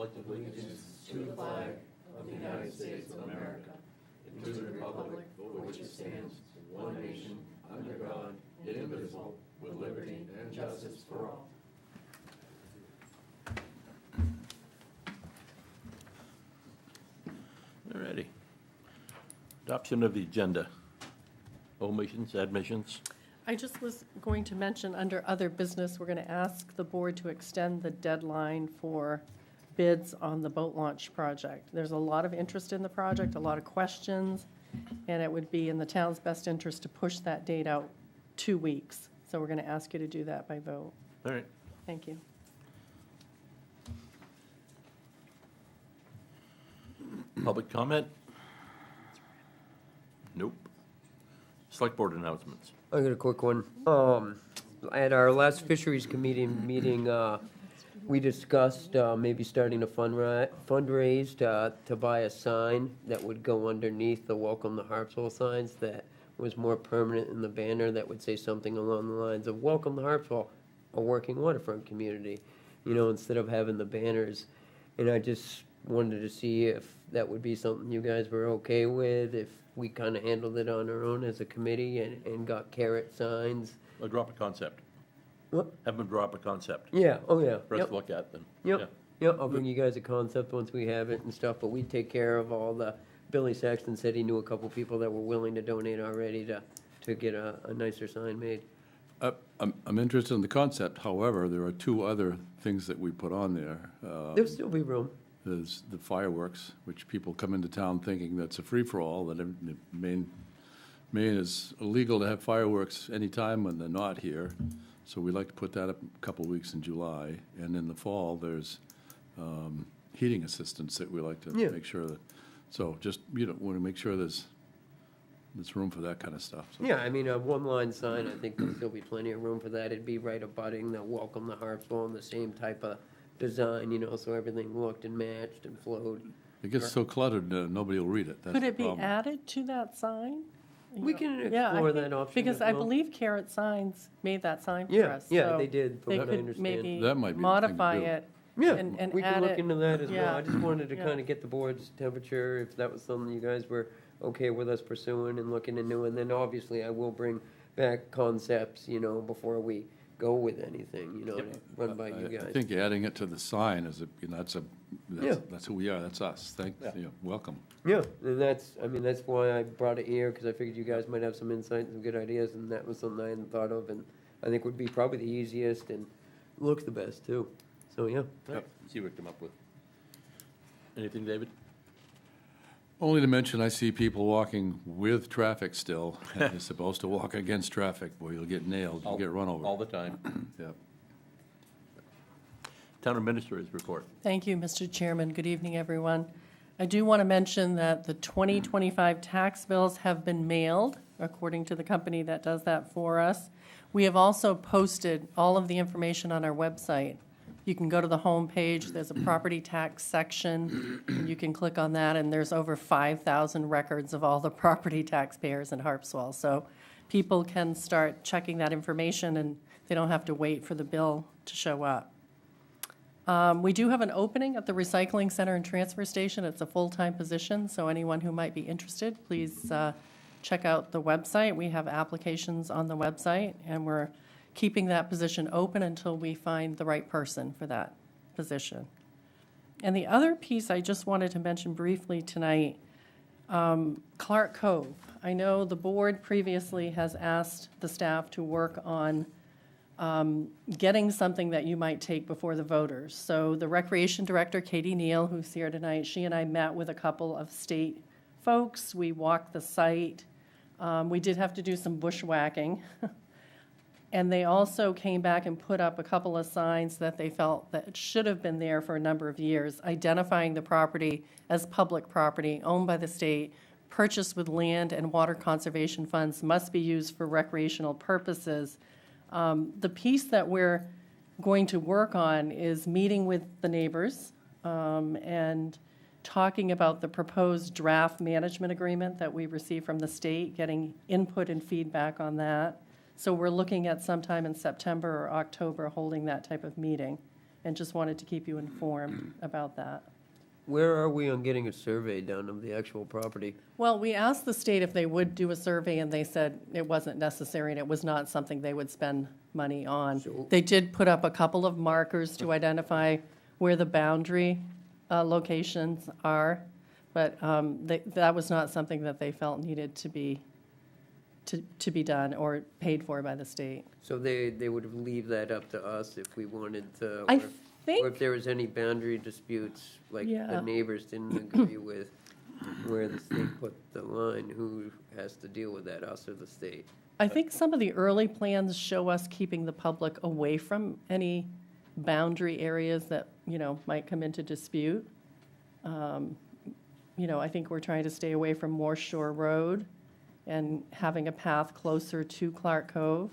pledge allegiance to the flag of the United States of America and to the republic for which it stands, one nation, under God, indivisible, with liberty and justice for all. Alrighty. Adoption of the agenda. Omissions, admissions. I just was going to mention, under other business, we're going to ask the board to extend the deadline for bids on the boat launch project. There's a lot of interest in the project, a lot of questions, and it would be in the town's best interest to push that date out 2 weeks. So we're going to ask you to do that by vote. All right. Thank you. Public comment? Nope. Select board announcements. I got a quick one. At our last fisheries committee meeting, we discussed maybe starting a fundraise to buy a sign that would go underneath the Welcome to Harpswell signs that was more permanent in the banner that would say something along the lines of Welcome to Harpswell, a working waterfront community, you know, instead of having the banners. And I just wanted to see if that would be something you guys were okay with, if we kind of handled it on our own as a committee and got carrot signs. I'll drop a concept. What? Have them drop a concept Yeah, oh yeah. for us Yep. to look at then. Yep, yep, I'll bring you guys a concept once we have it and stuff, but we take care of all the, Billy Saxton said he knew a couple people that were willing to donate already to get a nicer sign made. I'm interested in the concept, however, there are two other things that we put on there. There'll still be room. There's the fireworks, which people come into town thinking that's a free-for-all, that Maine is illegal to have fireworks anytime when they're not here. So we'd like to put that up a couple weeks in July. And in the fall, there's heating assistance that we like to Yeah. make sure that, so just, you know, want to make sure there's room for that kind of stuff. So Yeah, I mean, a one-line sign, I think there'll still be plenty of room for that. It'd be right abutting the Welcome to Harpswell and the same type of design, you know, so everything looked and matched and flowed. It gets so cluttered, nobody will read it. That's Could the it be problem. added to that sign? We can Yeah, I explore think- that option Because as I well. believe Carrot Signs made that sign for Yeah, us. yeah, so they did, from They what I could understand. maybe That might be the thing to modify do. it Yeah, and we can add look it. into that as well. Yeah. I just wanted to Yeah. kind of get the board's temperature, if that was something you guys were okay with us pursuing and looking into. And then obviously I will bring back concepts, you know, before we go with anything, you know, to run by you I guys. think adding it to the sign is, you know, Yeah. that's who we are, that's us. You know, welcome. Yeah, and that's why I brought it here, because I figured you guys might have some insight and some good ideas, and that was something I hadn't thought of, and I think would be probably the easiest and looks the best too. So, yeah. Yep. See what we come up with. Anything, David? Only to mention, I see people walking with traffic still. You're supposed to walk against traffic, boy, you'll get nailed, you'll get run over. All the time. Yep. Town administrator's report. Thank you, Mr. Chairman. Good evening, everyone. I do want to mention that the 2025 tax bills have been mailed, according to the company that does that for us. We have also posted all of the information on our website. You can go to the home page, there's a property tax section, and you can click on that, and there's over 5,000 records of all the property taxpayers in Harpswell. So people can start checking that information, and they don't have to wait for the bill to show up. We do have an opening at the recycling center and transfer station. It's a full-time position, so anyone who might be interested, please check out the website. We have applications on the website, and we're keeping that position open until we find the right person for that position. And the other piece I just wanted to mention briefly tonight, Clark Cove. I know the board previously has asked the staff to work on getting something that you might take before the voters. So the Recreation Director, Katie Neal, who's here tonight, she and I met with a couple of state folks. We walked the site. We did have to do some bushwhacking. And they also came back and put up a couple of signs that they felt that should have been there for a number of years, identifying the property as public property owned by the state, purchased with land and water conservation funds, must be used for recreational purposes. The piece that we're going to work on is meeting with the neighbors and talking about the proposed draft management agreement that we received from the state, getting input and feedback on that. So we're looking at sometime in September or October holding that type of meeting and just wanted to keep you informed about that. Where are we on getting a survey done of the actual property? Well, we asked the state if they would do a survey, and they said it wasn't necessary, and it was not something they would spend money on. So- They did put up a couple of markers to identify where the boundary locations are, but that was not something that they felt needed to be done or paid for by the state. So they would leave that up to us if we wanted to? I or think, if there was any boundary disputes, like Yeah. the neighbors didn't agree with where the state put the line, who has to deal with that, us or the state? I think some of the early plans show us keeping the public away from any boundary areas that, might come into dispute. I think we're trying to stay away from Morse Shore Road and having a path closer to Clark Cove.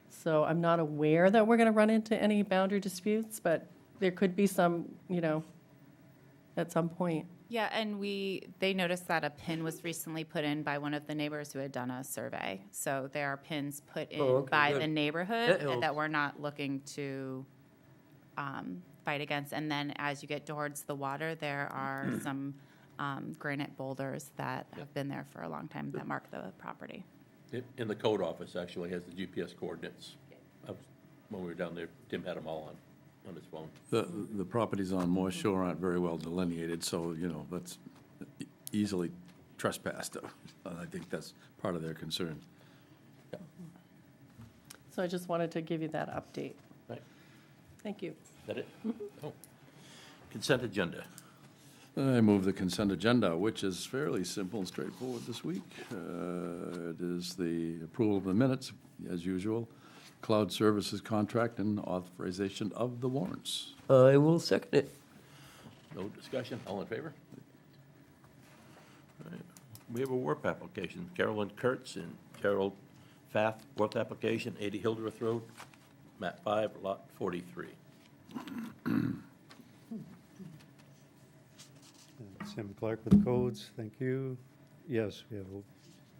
So I'm not aware that we're going to run into any boundary disputes, but there could be some, at some point. Yeah, and they noticed that a pin was recently put in by one of the neighbors who had done a survey. So there are pins put in Oh, okay, by good. the neighborhood That helps. that we're not looking to fight against. And then as you get towards the water, there are some granite boulders that have been there for a long time that mark the property. In the code office, actually, has the GPS coordinates. When we were down there, Tim had them all on his phone. The properties on Morse Shore aren't very well delineated, so, that's easily trespassed. I think that's part of their concern. So I just wanted to give you that update. Right. Thank you. Is that it? Oh. Consent agenda. I move the consent agenda, which is fairly simple and straightforward this week. It is the approval of the minutes, as usual, cloud services contract, and authorization of the warrants. I will second it. No discussion, all in favor? All right. We have a WARP application, Carolyn Kurtz and Gerald Pfaff, WARP application, 80 Hildreth Road, map 5, lot 43. Sam Clark with codes, thank you. Yes, we have a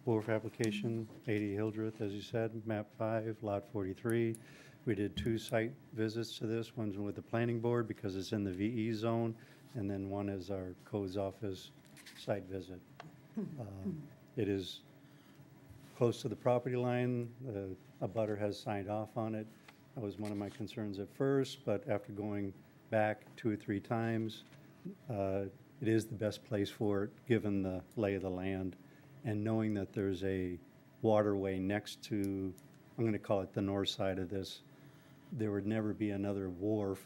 wharf application, 80 Hildreth, as you said, map 5, lot 43. We did 2 site visits to this, one's with the planning board because it's in the VE zone, and then one is our codes office site visit. It is close to the property line. A butter has signed off on it. That was one of my concerns at first, but after going back 2 or 3 times, it is the best place for it, given the lay of the land, and knowing that there's a waterway next to, I'm going to call it the north side of this, there would never be another wharf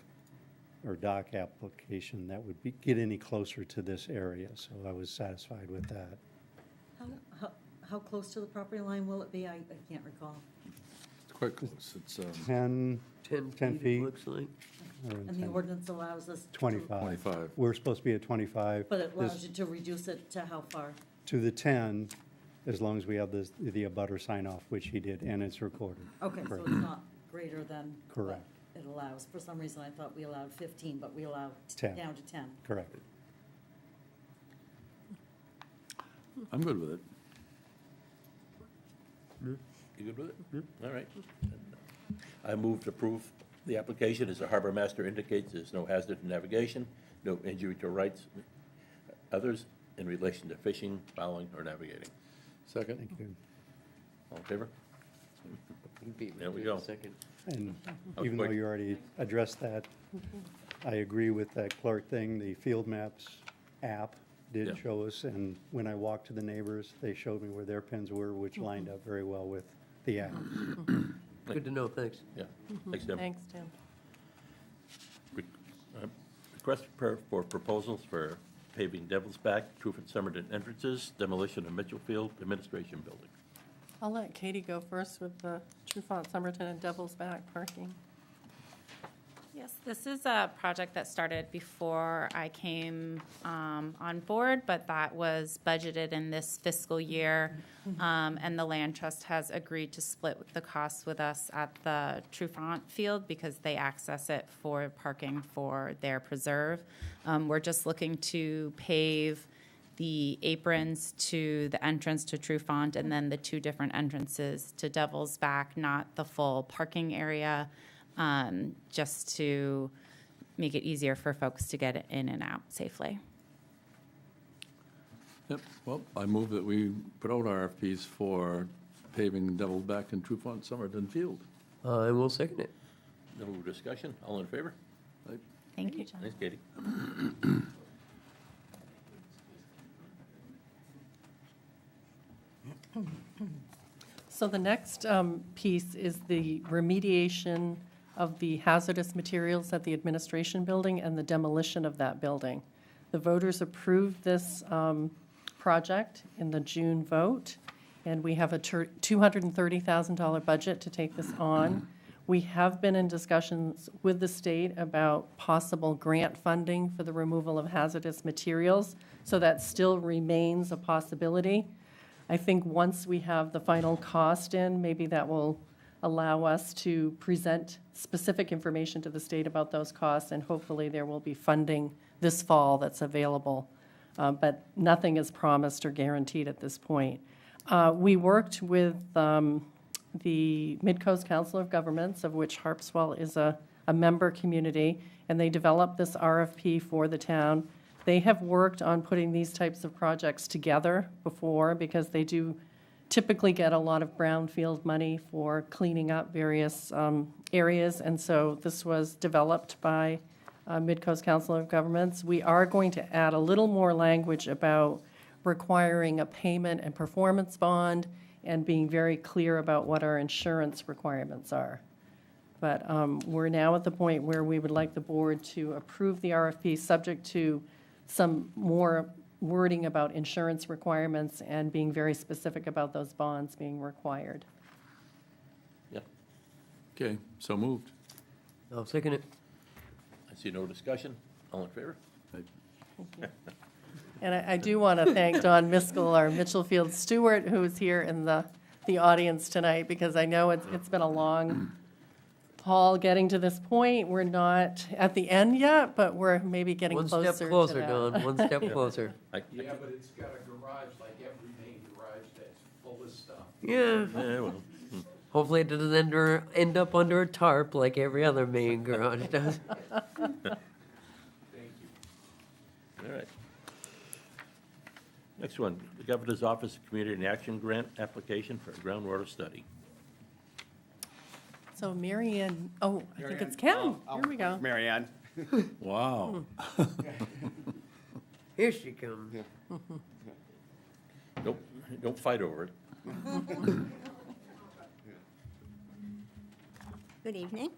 or dock application that would get any closer to this area, so I was satisfied with that. How close to the property line will it be? I can't recall. It's quite close. It's 10 10 10 feet, feet. it looks like. or And the 10, ordinance allows us. 25. 25. We're supposed to be at 25. But it allows This- you to reduce it to how far? To the 10, as long as we have the abutter sign off, which he did, and it's recorded. Okay, so Correct. it's not greater than. what Correct. It allows. For some reason, I thought we allowed 15, but we allowed 10. down to 10. Correct. I'm good with it. You good with it? All right. I move to approve the application. As the harbor master indicates, there's no hazard to navigation, no injury to rights, others in relation to fishing, plowing, or navigating. Second? Thank you. All in favor? You beat me There we to the go. second. And Oh, even though quick. you already addressed that, I agree with that Clark thing. The Field Maps app Yeah. did show us, and when I walked to the neighbors, they showed me where their pins were, which lined up very well with the app. Good to know, thanks. Yeah. Thanks, Tim. Thanks, Tim. Request for proposals for paving Devil's Back, Truth Somerton entrances, demolition of Mitchellfield Administration Building. I'll let Katie go first with the Trufant, Somerton, and Devil's Back parking. Yes, this is a project that started before I came on board, but that was budgeted in this fiscal year. And the Land Trust has agreed to split the costs with us at the Trufant field because they access it for parking for their preserve. We're just looking to pave the aprons to the entrance to Trufant and then the 2 different entrances to Devil's Back, not the full parking area. Just to make it easier for folks to get in and out safely. Yep, well, I move that we put out RFPs for paving Devilback and Trufant Somerton Field. And we'll second it. No discussion, all in favor? Thank you. Thanks, Katie. So the next piece is the remediation of the hazardous materials at the administration building and the demolition of that building. The voters approved this project in the June vote, and we have a $230,000 budget to take this on. We have been in discussions with the state about possible grant funding for the removal of hazardous materials, so that still remains a possibility. I think once we have the final cost in, maybe that will allow us to present specific information to the state about those costs, and hopefully there will be funding this fall that's available. But nothing is promised or guaranteed at this point. We worked with the Mid-Coast Council of Governments, of which Harpswell is a member community, and they developed this RFP for the town. They have worked on putting these types of projects together before, because they do typically get a lot of brownfield money for cleaning up various areas, and so this was developed by Mid-Coast Council of Governments. We are going to add a little more language about requiring a payment and performance bond and being very clear about what our insurance requirements are. But we're now at the point where we would like the board to approve the RFP, subject to some more wording about insurance requirements and being very specific about those bonds being required. Yeah, Okay, so moved. I'll second it. I see no discussion, all in favor? And I do want to thank Don Miskell, our Mitchellfield steward, who is here in the audience tonight, because I know it's been a long haul getting to this point. We're not at the end yet, but we're maybe getting One closer to that. step closer, Don, one step closer. I- Yeah, but it's got a garage like every main garage that's full of stuff. Yeah, Yeah, well, hopefully it doesn't end up under a tarp like every other main garage does. Thank you. all right. Next one, the Governor's Office of Community and Action Grant application for a groundwater study. So Mary Ann, oh, I think it's Ken. Here we go. Mary Ann. Wow. Here she comes. Don't fight over it. Good evening.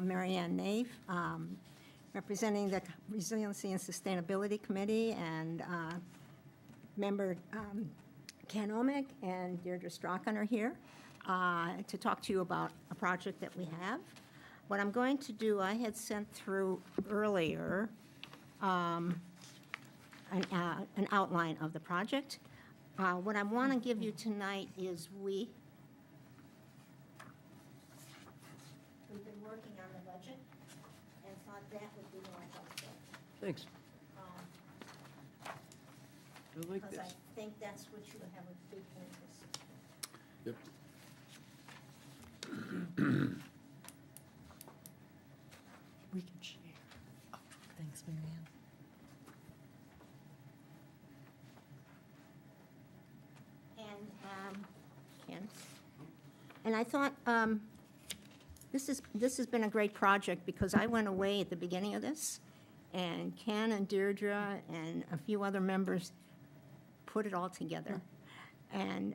Mary Ann Nave, representing the Resiliency and Sustainability Committee, and member Ken Omick and Deirdre Strachan are here to talk to you about a project that we have. What I'm going to do, I had sent through earlier an outline of the project. What I want to give you tonight is we've been working on the budget and thought that would be more helpful. Thanks. I like Because this. I think that's what you have a big interest. Yep. We can share. Thanks, Mary Ann. And, Ken, and I thought, this has been a great project, because I went away at the beginning of this, and Ken and Deirdre and a few other members put it all together. And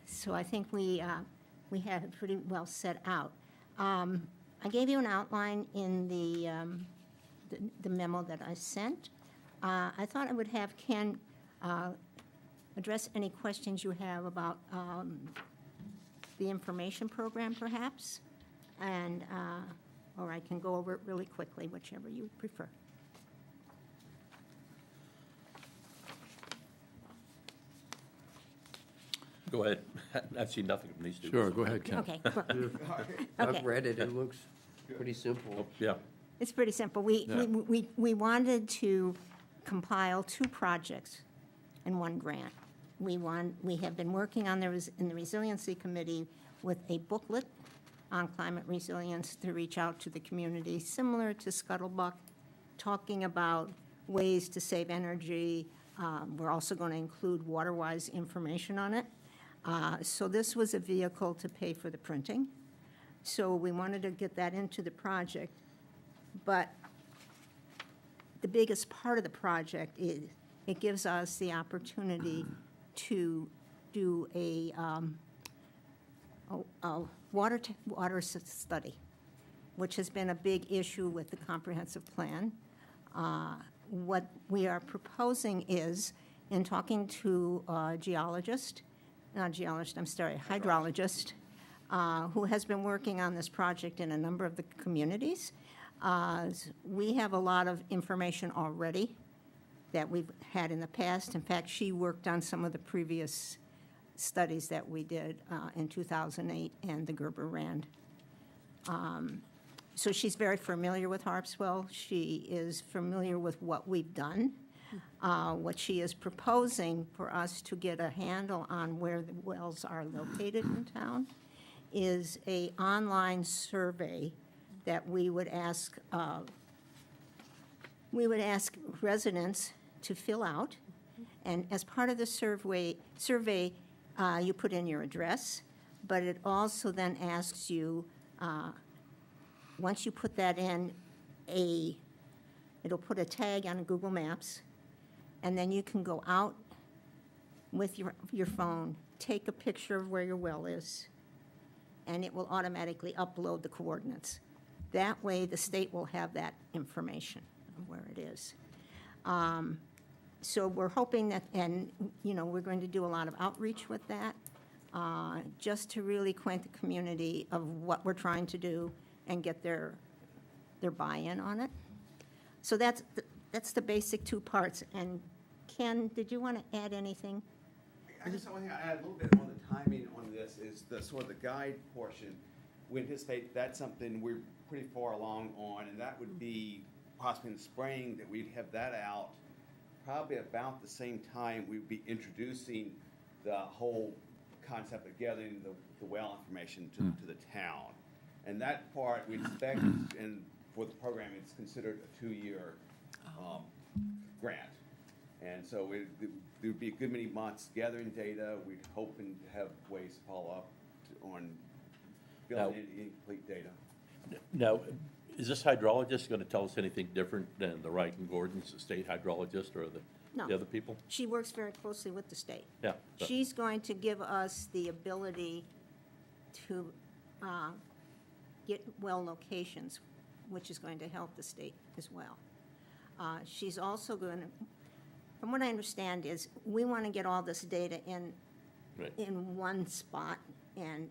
so I think we had it pretty well set out. I gave you an outline in the memo that I sent. I thought I would have Ken address any questions you have about the information program, perhaps, and or I can go over it really quickly, whichever you prefer. Go ahead. I've seen nothing from these two. Sure, go ahead, Ken. Okay. Okay. I've read it, it looks pretty simple. Oh, yeah, It's pretty simple. Yeah. We wanted to compile two projects in one grant. We have been working on in the Resiliency Committee with a booklet on climate resilience to reach out to the community, similar to Scuttlebuck, talking about ways to save energy. We're also going to include water-wise information on it. So this was a vehicle to pay for the printing. So we wanted to get that into the project. But the biggest part of the project is it gives us the opportunity to do a water study, which has been a big issue with the comprehensive plan. What we are proposing is, in talking to a hydrologist, who has been working on this project in a number of the communities. We have a lot of information already that we've had in the past. In fact, she worked on some of the previous studies that we did in 2008 and the Gerber-Rand. So she's very familiar with Harpswell. She is familiar with what we've done. What she is proposing for us to get a handle on where the wells are located in town is a online survey that we would ask residents to fill out. And as part of the survey, you put in your address, but it also then asks you, once you put that in, it'll put a tag on Google Maps, and then you can go out with your phone, take a picture of where your well is, and it will automatically upload the coordinates. That way, the state will have that information of where it is. So we're hoping that, and, we're going to do a lot of outreach with that, just to really acquaint the community of what we're trying to do and get their buy-in on it. So that's the basic two parts. And Ken, did you want to add anything? I guess the only thing I add a little bit on the timing on this is the sort of the guide portion. We anticipate that's something we're pretty far along on, and that would be possibly in the spring that we'd have that out. Probably about the same time we'd be introducing the whole concept of gathering the well information to the town. And that part we expect, and for the program, it's considered a 2-year grant. And so there would be a good many months gathering data. We're hoping to have ways to follow up on building incomplete data. Now, is this hydrologist going to tell us anything different than the Wright and Gordon's, the state hydrologist, or the other people? She works very closely with the state. Yeah. She's going to give us the ability to get well locations, which is going to help the state as well. She's also going to, from what I understand, is we want to get all this data in one spot and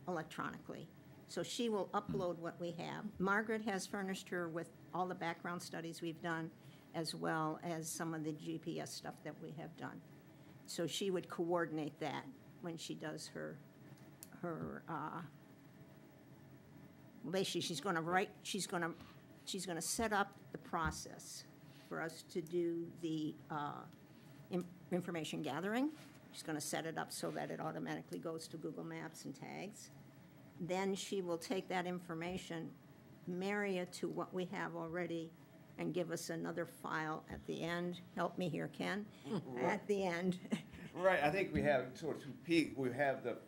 electronically. So she will upload what we have. Margaret has furnished her with all the background studies we've done, as well as some of the GPS stuff that we have done. So she would coordinate that when she does her basically she's going to set up the process for us to do the information gathering. She's going to set it up so that it automatically goes to Google Maps and tags. Then she will take that information, marry it to what we have already, and give us another file at the end. Help me here, Ken. At the end. Right. I think we have sort of we have the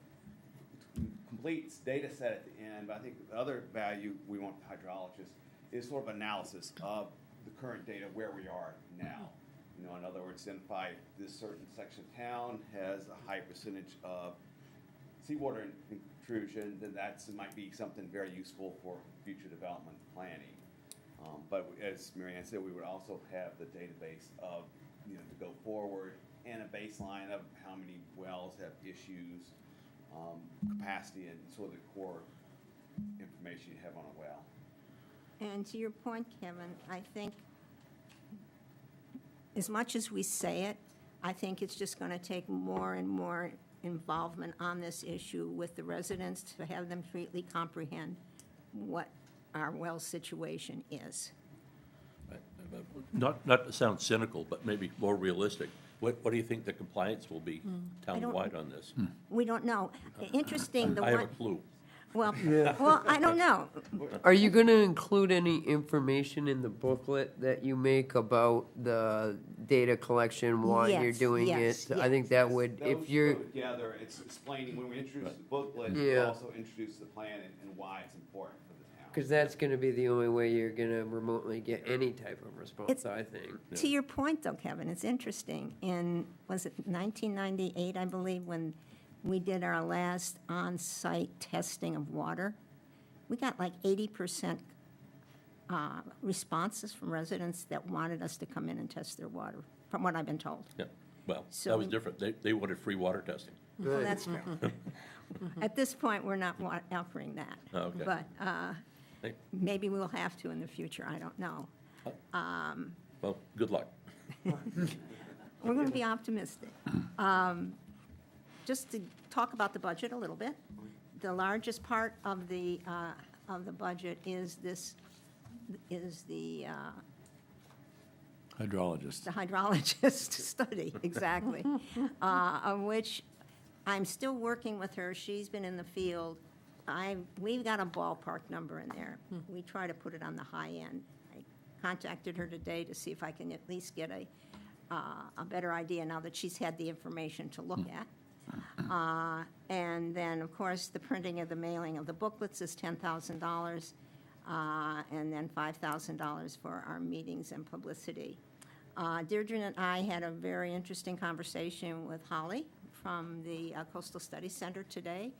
complete data set at the end, but I think the other value we want the hydrologist is sort of analysis of the current data where we are now. In other words, identify this certain section of town has a high percentage of seawater intrusion, then that might be something very useful for future development planning. But as Mary Ann said, we would also have the database of, to go forward and a baseline of how many wells have issues, capacity, and sort of the core information you have on a well. And to your point, Kevin, I think as much as we say it, I think it's just going to take more and more involvement on this issue with the residents to have them really comprehend what our well situation is. Not to sound cynical, but maybe more realistic. What do you think the compliance will be townwide on this? We don't know. Interesting, I have a clue. Well, I don't know. Are you going to include any information in the booklet that you make about the data collection, why you're Yes, doing yes, it? I think that would, Those if you're, go together, it's explaining, when we introduce the booklet, Yeah. we also introduce the plan and why it's important for the town. because that's going to be the only way you're going to remotely get any type of response, It's- I think. To your point, though, Kevin, it's interesting. Was it 1998, I believe, when we did our last on-site testing of water? We got like 80% responses from residents that wanted us to come in and test their water, from what I've been told. Yeah, well, So that was we- different. They wanted free water testing. Well, that's true. At this point, we're not offering that. Oh, okay. But Hey, maybe we'll have to in the future, I don't know. well, good luck. We're going to be optimistic. Just to talk about the budget a little bit, the largest part of the budget is the Hydrologist. hydrologist study, exactly, of which I'm still working with her. She's been in the field. We've got a ballpark number in there. We try to put it on the high end. I contacted her today to see if I can at least get a better idea now that she's had the information to look at. And then, of course, the printing of the mailing of the booklets is $10,000, and then $5,000 for our meetings and publicity. Deirdre and I had a very interesting conversation with Holly from the Coastal Studies Center today,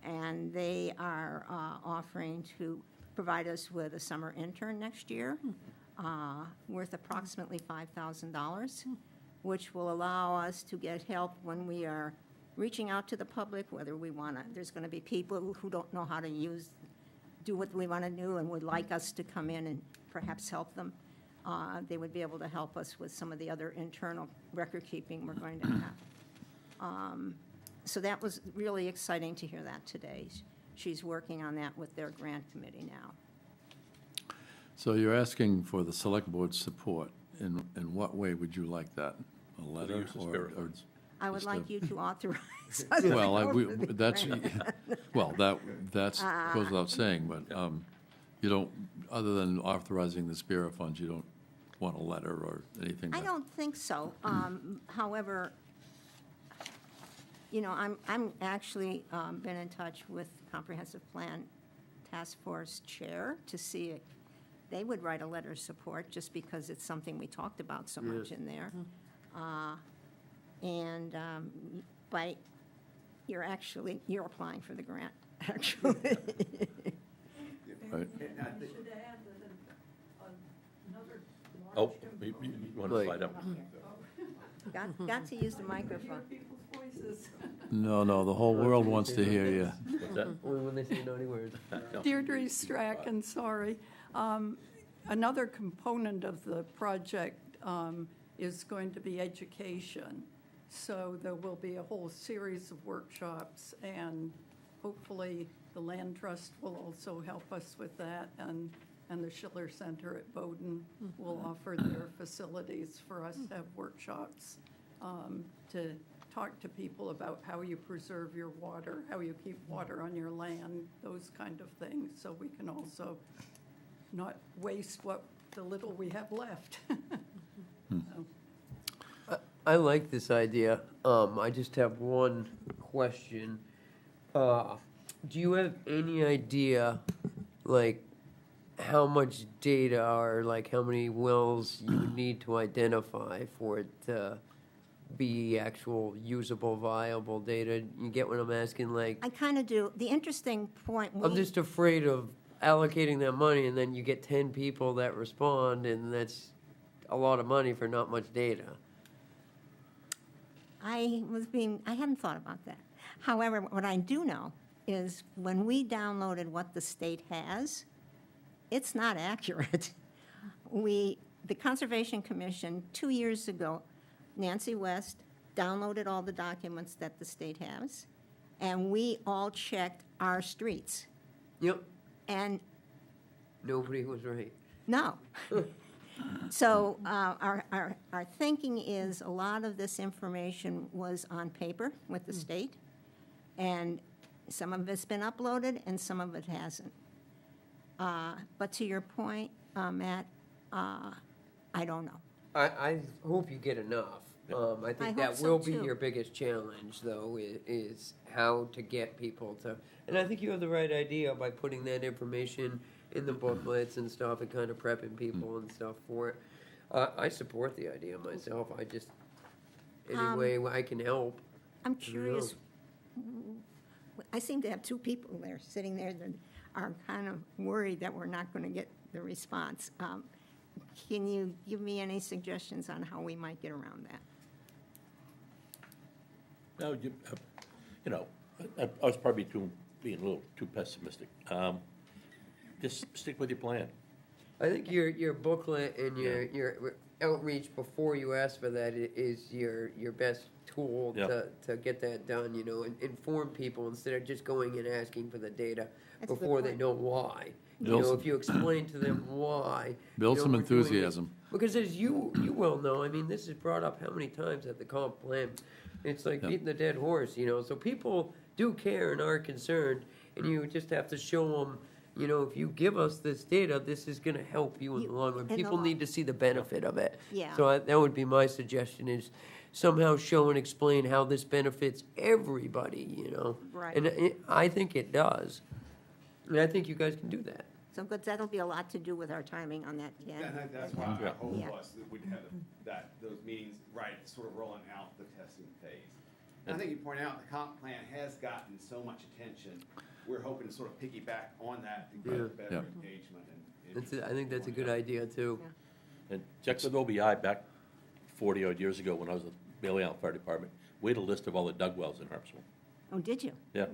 and they are offering to provide us with a summer intern next year, worth approximately $5,000, which will allow us to get help when we are reaching out to the public, whether we want to, there's going to be people who don't know how to do what we want to do and would like us to come in and perhaps help them. They would be able to help us with some of the other internal record keeping we're going to have. So that was really exciting to hear that today. She's working on that with their grant committee now. So you're asking for the select board's support. In what way would you like that? A For the letter use of or? spirit funds. I would Just like a- you to authorize us to Well, go we, for the that's, grant. well, that's goes without saying, but you don't, other than authorizing the spirit funds, you don't want a letter or anything? I that- don't think so. However, you know, I'm actually been in touch with Comprehensive Plan Task Force Chair to see if they would write a letter of support, just because it's something we talked about so much in there. But you're applying for the grant, actually. Right. Oh, you want to slide up? Got to use the microphone. No, the whole world wants to hear you. What's that? Only when they say naughty words. Deirdre Strachan, sorry. Another component of the project is going to be education. So there will be a whole series of workshops, and hopefully the Land Trust will also help us with that, and the Schiller Center at Bowdoin will offer their facilities for us to have workshops to talk to people about how you preserve your water, how you keep water on your land, those kind of things, so we can also not waste the little we have left. So, I like this idea. I just have one question. Do you have any idea, like, how much data or like how many wells you would need to identify for it to be actual usable, viable data? You get what I'm asking? Like, I kind of do. The interesting point. I'm just afraid of allocating that money and then you get 10 people that respond and that's a lot of money for not much data. I hadn't thought about that. However, what I do know is when we downloaded what the state has, it's not accurate. The Conservation Commission, 2 years ago, Nancy West downloaded all the documents that the state has, and we all checked our streets. Yep. And Nobody was right. no. So our thinking is a lot of this information was on paper with the state, and Some of it's been uploaded and some of it hasn't. But to your point, Matt, I don't know. I hope you get enough. I I think hope that so, will be too. your biggest challenge, though, is how to get people to, and I think you have the right idea by putting that information in the booklets and stuff and kind of prepping people and stuff for it. I support the idea myself. I just, any way I can help. I'm curious, I seem to have two people there, sitting there that are kind of worried that we're not going to get the response. Can you give me any suggestions on how we might get around that? No, you know, I was probably being a little too pessimistic. Just stick with your plan. I think your booklet and your outreach before you ask for that is your best tool Yeah. to get that done, you know, and inform people instead of just going and asking for the data That's a good before they point. know why. You Build know, some- if you explain to them why. Build you know, some we're doing it. enthusiasm. Because as you well know, I mean, this is brought up how many times at the comp plan? It's like Yeah. beating the dead horse, you know, so people do care and are concerned, and you just have to show them, you know, if you give us this data, this is gonna help you in the long run. in the People long- need to see the benefit of it. Yeah. So that would be my suggestion, is somehow show and explain how this benefits everybody, you know? Right. And I think it does. And I think you guys can do that. So, because that'll be a lot to do with our timing on that, Yeah, yeah. that's why I hope Yeah. us that we'd have those meetings, right, sort of rolling out the testing phase. And I think you point out, the comp plan has gotten so much attention. We're hoping to sort of piggyback on that to Yeah. get better Yeah. engagement and. I think that's a good idea, too. Yeah. And check with OBI back 40-odd years ago when I was at Bailey Island Fire Department. We had a list of all the dug wells in Harpswell. Oh, did you? Yeah.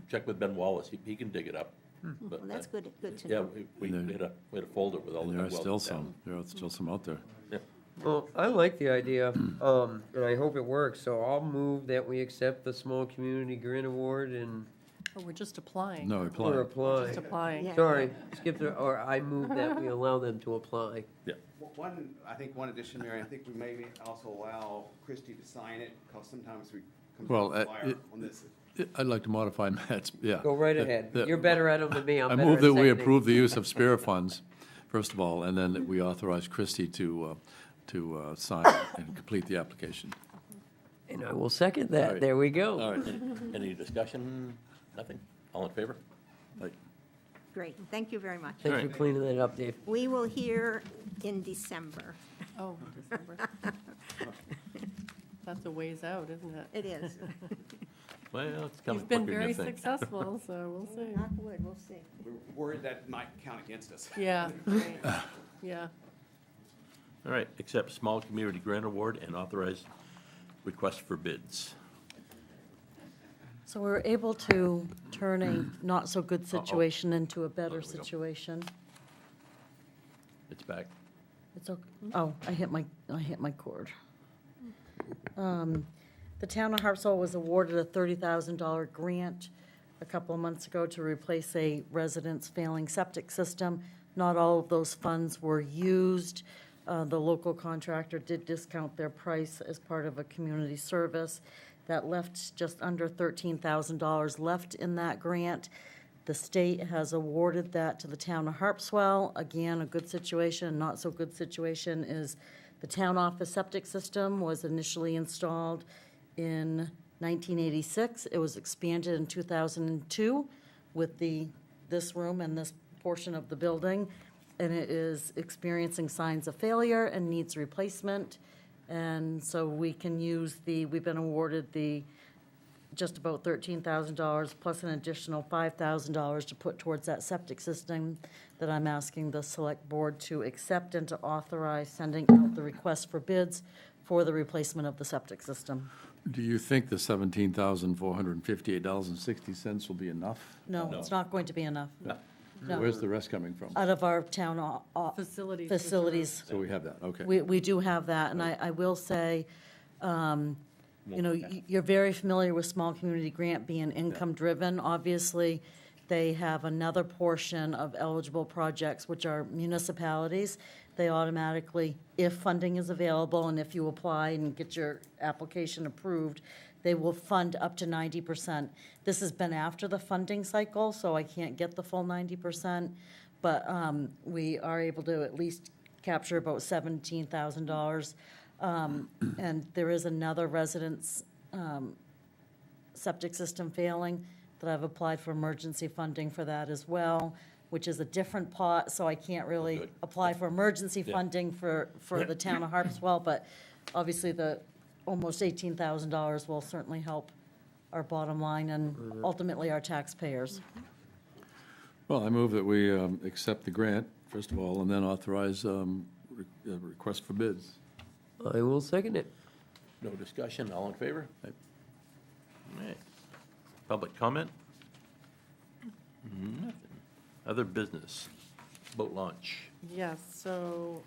Check with Ben Wallace, he can dig it up. But, Well, that's good to Yeah, know. we had a folder with all the And there dug are wells. still in town. some, there are still some out there. Yeah. Well, I like the idea, and I hope it works, so I'll move that we accept the Small Community Grant Award and Oh, we're just applying. No, we're reply. applying. Just applying. Yeah. Sorry, skip the, or I move that we allow them to apply. I think one addition, Mary, I think we maybe also allow Christie to sign it, because sometimes we come Well, to a flyer on this. I'd like to modify Matt's, yeah. Go right ahead. The- You're better at them than me, I'm I better move at that we seconding. approve the use of spare funds, first of all, and then that we authorize Christie to sign and complete the application. And I will second All that, right. there we go. All right, any discussion? Nothing? All in favor? Great, thank you very much. Thanks for cleaning that up, Dave. We will hear in December. Oh, December. That's a ways out, isn't it? It is. Well, it's coming You've been quicker than very you think. successful, so we'll see. Knock wood, we'll see. We're worried that might count against us. Yeah, right. Yeah. All right, accept small community grant award and authorize request for bids. So we're able to turn a not-so-good situation into a better There we go. situation. It's back. It's okay. Oh, I hit my cord. The town of Harpswell was awarded a $30,000 grant a couple of months ago to replace a resident's failing septic system. Not all of those funds were used. The local contractor did discount their price as part of a community service. That left just under $13,000 left in that grant. The state has awarded that to the town of Harpswell. Again, a good situation, not so good situation is the town office septic system was initially installed in 1986. It was expanded in 2002 with this room and this portion of the building, and it is experiencing signs of failure and needs replacement. And so we can use we've been awarded just about $13,000 plus an additional $5,000 to put towards that septic system that I'm asking the select board to accept and to authorize sending out the request for bids for the replacement of the septic system. Do you think the $17,458.60 will be enough? No, it's not going to be enough. No. Where's the rest coming from? Out of our town Facilities. facilities. So we have that, okay. We do have that, and I will say, you're very familiar with small community grant being income-driven. Obviously, they have another portion of eligible projects, which are municipalities. They automatically, if funding is available and if you apply and get your application approved, they will fund up to 90%. This has been after the funding cycle, so I can't get the full 90%, but we are able to at least capture about $17,000. And there is another residence septic system failing that I've applied for emergency funding for that as well, which is a different pot, so I can't really Good. apply for emergency Yeah. funding for the town of Harpswell, but obviously the almost $18,000 will certainly help our bottom line and ultimately our taxpayers. Well, I move that we accept the grant, first of all, and then authorize request for bids. I will second it. No discussion, all in favor? All right. Public comment? Nothing. Other business? Boat launch? Yes, so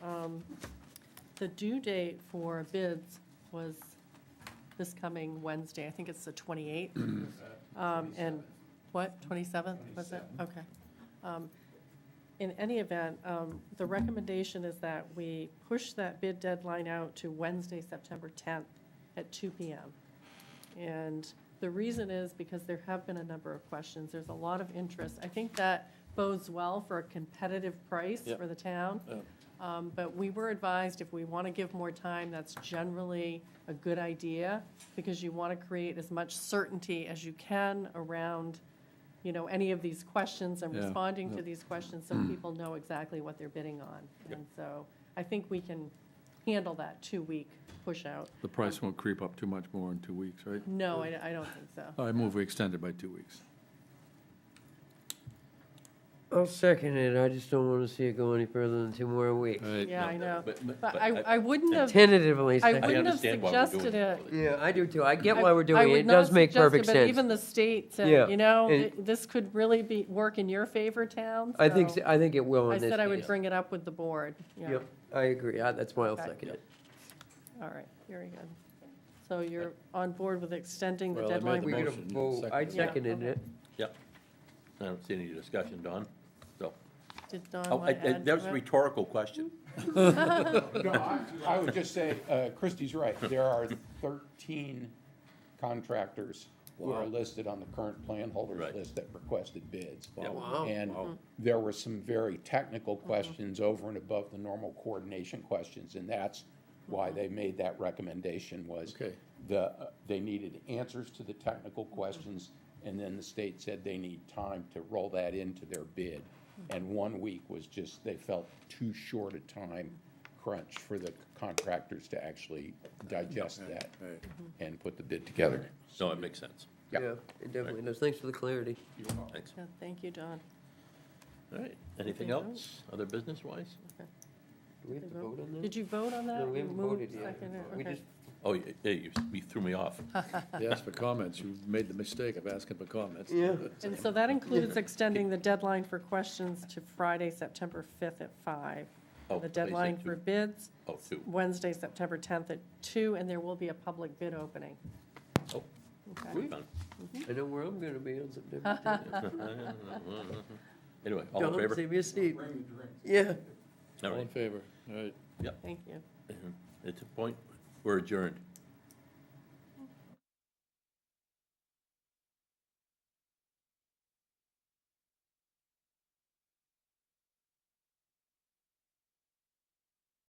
the due date for bids was this coming Wednesday. I think it's the 28th. And what, 27th, was it? Okay. In any event, the recommendation is that we push that bid deadline out to Wednesday, September 10th at 2 PM. And the reason is because there have been a number of questions. There's a lot of interest. I think that bodes well for a competitive price Yep. for the town. But we were advised if we want to give more time, that's generally a good idea, because you want to create as much certainty as you can around, you know, any of these questions and Yeah, responding to yeah. these questions so people know exactly what they're bidding on. And so I think we can handle that 2-week push out. The price won't creep up too much more in 2 weeks, right? No, I don't think so. I move we extend it by 2 weeks. I'll second it. I just don't want to see it go any further than 2 more weeks. Right. Yeah, I know. But But I wouldn't have, Tentatively I second. wouldn't have understand why we're doing suggested it. it. Yeah, I do too. I get why I- we're I doing it. would It not does make suggest perfect it, But sense. even the state Yeah, said, you know, and- this could really work in your favor, town. I think, so I think it will I in this said I would case. bring it up with the board. Yeah. Yep, I agree. That's why I'll Okay. second it. All right, very good. So you're on board with extending the Well, I made deadline? the We for- gotta motion, vote. I second. seconded Yeah, it. Yep. I don't see any discussion, Don, so. Did Don Oh, want to add that was to a it? rhetorical question. No, I would just say, Christie's right. There are 13 contractors who are listed on the current plan holders Right. list that requested bids. Wow. And there were some very technical questions over and above the normal coordination questions, and that's why they made that recommendation was Okay. they needed answers to the technical questions, and then the state said they need time to roll that into their bid. And 1 week was just, they felt too short a time crunch for the contractors to actually digest that Right. and put the bid together. No, it makes sense. Yep. Yeah, it definitely does. Thanks for the clarity. Thanks. Yeah, thank you, Don. All right, anything else, other business-wise? Do we have to vote on that? Did you vote on that? No, we You haven't moved, voted yet. seconded, We okay. just, Oh, yeah, you threw me off. You asked for comments. You made the mistake of asking for comments. Yeah. And so that includes extending the deadline for questions to Friday, September 5th at 5. Oh, The they said deadline two. for bids, Oh, 2. Wednesday, September 10th at 2, and there will be a public bid opening. Oh, Okay. fun. I know where I'm gonna be on September 10th. Anyway, all in Don't favor? save me a seat. Yeah. All All in right, favor? All right. Thank you. it's a point, we're adjourned.